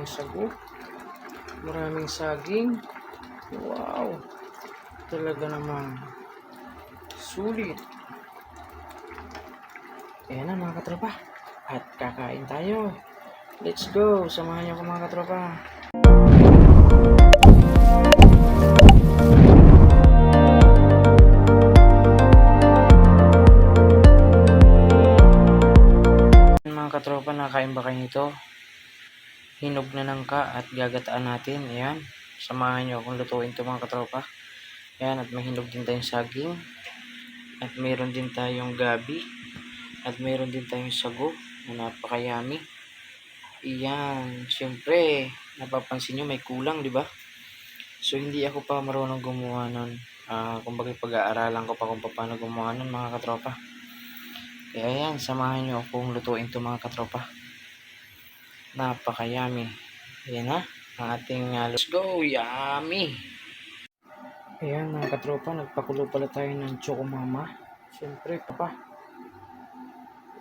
maraming sago, maraming saging. Wow, talaga namang sulit. Ayan na mga katropa, at kakain tayo. Let's go, samahan niyo ako mga katropa. Mga katropa, nakain ba kayo nito? Hinog na nangka at gagataan natin. Ayan, samahan niyo akong lutuin ito mga katropa. Ayan, at may hinog din tayong saging, at mayroon din tayong gabi, at mayroon din tayong sago na napakayami. Iyan, syempre, napapansin nyo may kulang, di ba? So, hindi ako pa marunong gumawa nun. Kumbaga, pag-aaralan ko pa kung paano gumawa nun, mga katropa. Kaya yan, samahan nyo akong lutuin to mga katropa. Napakayami. Ayan na, ang ating let's go, yummy! Ayan mga katropa, nagpakulo pala tayo ng Chokomama. Syempre, papa.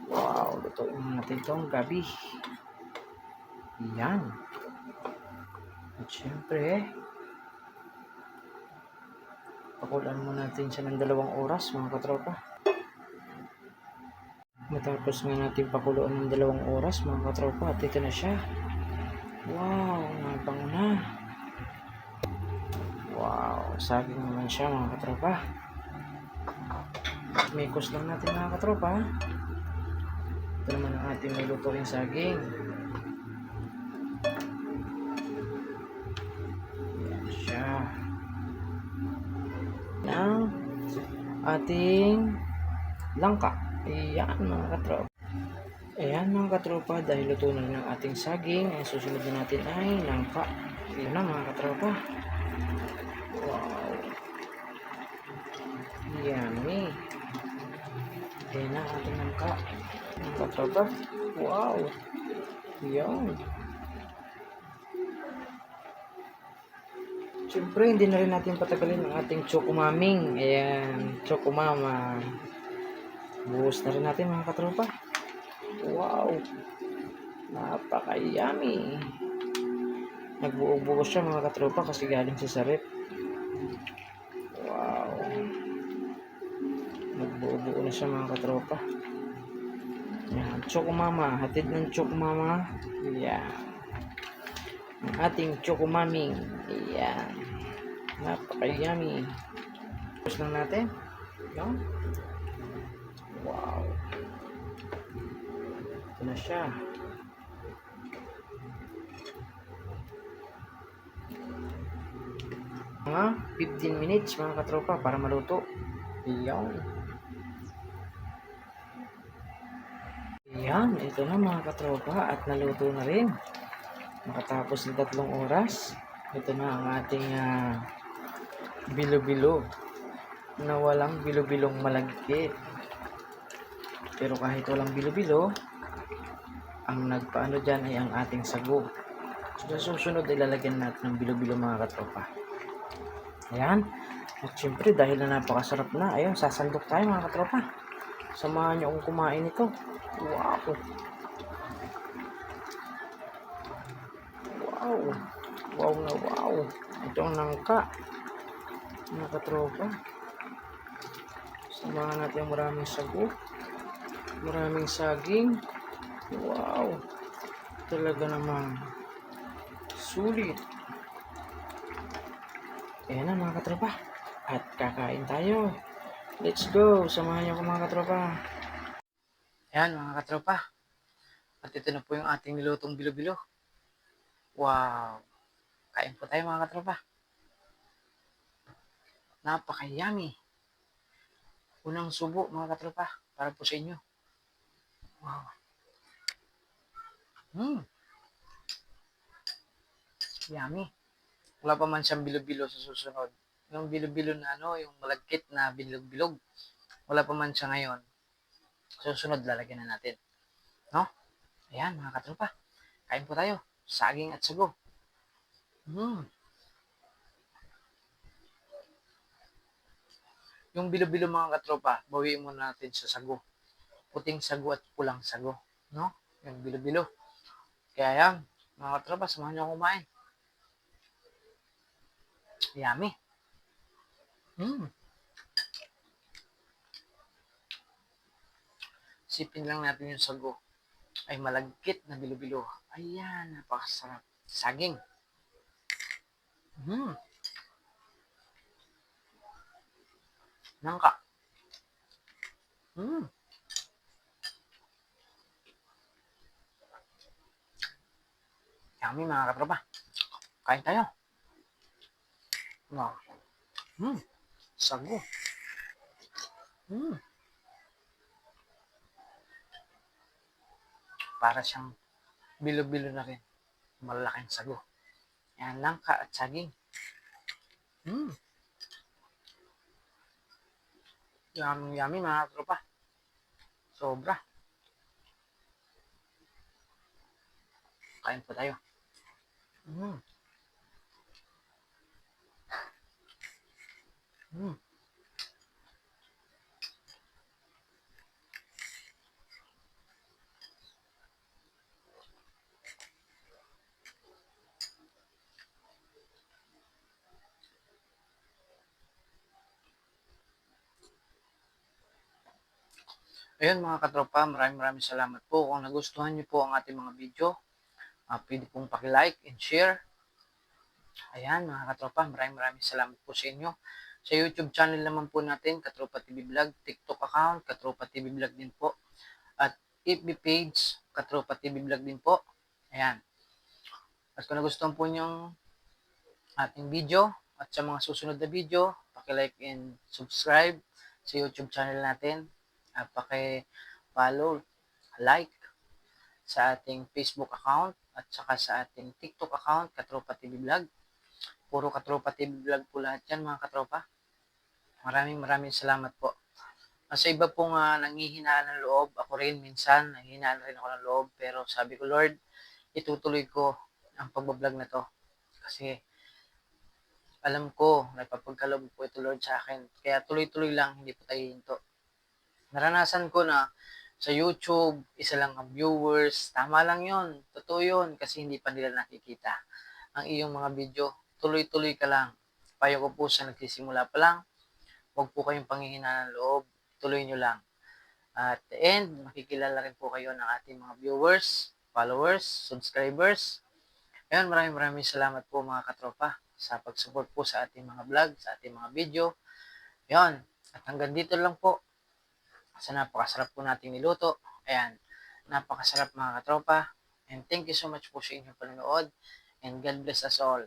Wow, lutuin natin itong gabi. Yan. At syempre, pakulaan mo natin siya ng 2 oras mga katropa. Matapos nga natin pakuluan ng 2 oras mga katropa, at ito na siya. Wow, nabango na. Wow, saging naman siya mga katropa. Mikos lang natin mga katropa. Ito naman ang ating may lutuing saging. Yan siya. Ng ating langka. Ayan mga katropa. Ayan mga katropa, dahil luto na rin ang ating saging, ang susunod na natin ay langka. Ayan na mga katropa. Wow. Yummy. Ayan na ating langka. Mga katropa. Wow. Ayan. Siyempre, hindi na rin natin patagalin ang ating Chokomaming. Ayan, Chokomama. Buhos na rin natin mga katropa. Wow. Napaka-yummy. Nagbuo-buo siya mga katropa kasi galing sa rep. Wow. Nagbuo-buo na siya mga katropa. Yan, Chokomama. Hatid ng Chokomama. Yan. Ang ating Chokomaming. Yan. Napaka-yummy. Tapos lang natin. Yan. Wow. Ito na siya. Mga 15 minutes mga katropa para maluto. Iyan. Iyan, ito na mga katropa at naluto na rin. Makatapos ng 3 oras. Ito na ang ating bilo-bilo na walang bilo-bilong malagkit. Pero kahit walang bilo-bilo, ang nagpaano dyan ay ang ating sago. So, susunod ilalagyan natin ng bilo-bilo mga katropa. Ayan. At syempre dahil na napakasarap na, ayun, sasandok tayo mga katropa. Samahan nyo akong kumain ito. Wow. Wow. Wow na wow. Ito ang nangka. Mga katropa. Samahan natin ang maraming sago. Maraming saging. Wow. Talaga namang sulit. Ayan na mga katropa. At kakain tayo. Let's go. Samahan niyo ako mga katropa. Ayan mga katropa. At ito na po yung ating nilutong bilo-bilo. Wow. Kain po tayo mga katropa. Napaka-yummy. Unang subo mga katropa. Para po sa inyo. Wow. Yummy. Wala pa man siyang bilo-bilo sa susunod. Yung bilo-bilo na yung malagkit na bilog-bilog. Wala pa man siya ngayon. Susunod, lalagyan na natin. No? Ayan, mga katropa. Kain po tayo. Saging at sago. Yung bilo-bilo mga katropa, bawiin muna natin sa sago. Puting sago at pulang sago. No? Yung bilo-bilo. Kaya yan, Mga katropa, samahan niyo ako kumain. Yummy. Mm. Sipin lang natin yung sago. Ay malagkit na bilo-bilo. Ayan, napakasarap. Saging. Mm. Nangka. Mm. Yummy mga katropa. Kain tayo. Wow. Mm. Sago. Mm. Para siyang bilo-bilo na rin. Malalaking sago. Yan, nangka at saging. Mm. Yummy, yummy mga katropa. Sobra. Kain pa tayo. Mm. Mm. Ayun mga katropa, maraming salamat po. Kung nagustuhan niyo po ang ating mga video, pwede pong paki-like and share. Ayan mga katropa, maraming salamat po sa inyo. Sa YouTube channel naman po natin, Katropa TV Vlog, TikTok account, Katropa TV Vlog din po. At FB page, Katropa TV Vlog din po. Ayan. At kung nagustuhan po niyong ating video at sa mga susunod na video, paki-like and subscribe sa YouTube channel natin. At paki-follow, like sa ating Facebook account at saka sa ating TikTok account, Katropa TV Vlog. Puro Katropa TV Vlog po lahat yan mga katropa. Maraming salamat po. Sa iba pong nanghihinaan ng loob, ako rin minsan, nanghihinaan rin ako ng loob. Pero sabi ko, Lord, itutuloy ko ang pagbablog na to. Kasi alam ko, nagpapagkaloob po ito Lord sa akin. Kaya tuloy-tuloy lang, hindi po tayo hinto. Naranasan ko na sa YouTube, isa lang ang viewers. Tama lang yon, totoo yun, kasi hindi pa nila nakikita ang iyong mga video. Tuloy-tuloy ka lang. Payo ko po sa nagsisimula pa lang, huwag po kayong panghihinaan ng loob. Tuloy nyo lang. At the end, makikilala rin po kayo ng ating mga viewers, followers, subscribers. Ayun, maraming salamat po mga katropa sa pag-support po sa ating mga vlog, sa ating mga video. Ayun, at hanggang dito lang po sa napakasarap po nating niluto. Ayan, napakasarap mga katropa. And thank you so much po sa inyong panonood. And God bless us all.